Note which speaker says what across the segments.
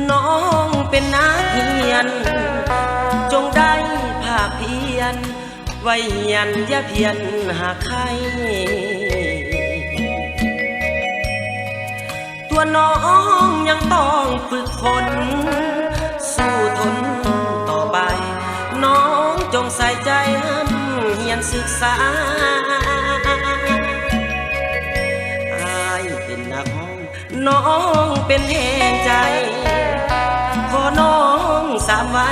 Speaker 1: น้องเป็นนักเรียนจงได้ภาคเพียรไว้เฮียนอย่าเพียนหาใครตัวน้องยังต้องฝึกฝนสู้ทนต่อไปน้องจงใส่ใจเฮียนศึกษาอายเป็นนักห้องน้องเป็นแห่งใจขอน้องสามไว้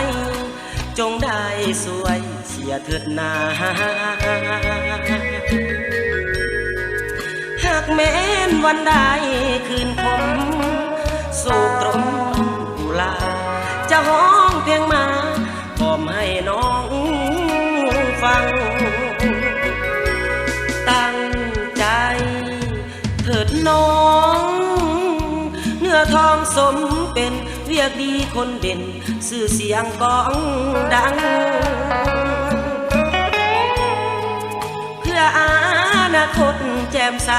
Speaker 1: จงได้สวยเสียเถิดนาหากแม้นวันใดคืนผมสู่ตรงกุลาจะห้องเพียงมาพร้อมให้น้องฟังตั้งใจเถิดน้องเนื้อทองสมเป็นเรียกดีคนเด่นชื่อเสียงก้องดังเพื่ออนาคตแจ่มใส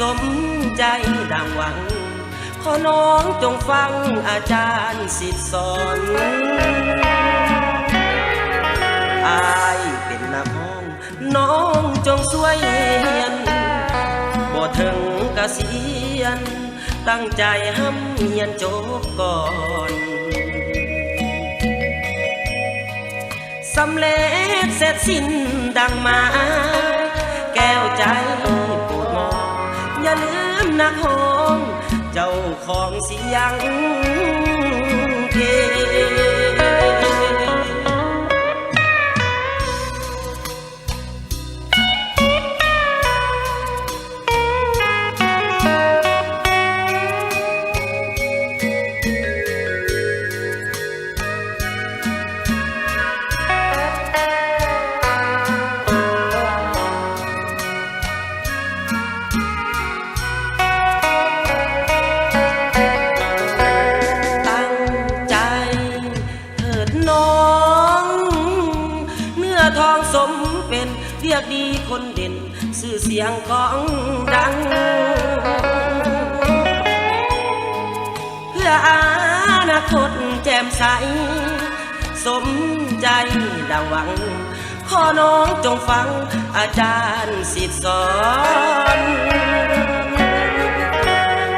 Speaker 1: สมใจดังหวังขอน้องจงฟังอาจารย์ศิษย์สอนอายเป็นนักห้องน้องจงช่วยเฮียนบ่ถึงเกษียณตั้งใจห้ำเฮียนจบก่อนสำเร็จเสร็จสิ้นดังมาแก้วใจปวดมองอย่าลืมนักห้องเจ้าของเสียงเพลทองสมเป็นเรียกดีคนเด่นชื่อเสียงของดังเพื่ออนาคตแจ่มใสสมใจดังหวังขอน้องจงฟังอาจารย์ศิษย์สอน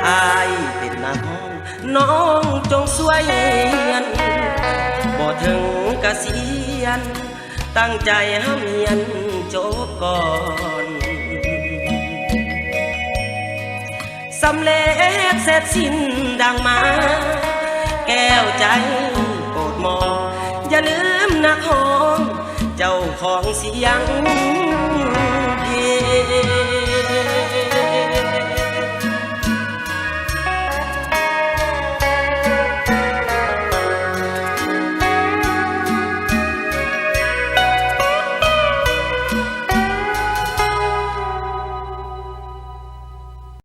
Speaker 1: อายเป็นนักห้องน้องจงช่วยเฮียนบ่ถึงเกษียณตั้งใจห้ำเฮียนจบก่อนสำเร็จเสร็จสิ้นดังมาแก้วใจโปรดมองอย่าลืมนักห้องเจ้าของเสียง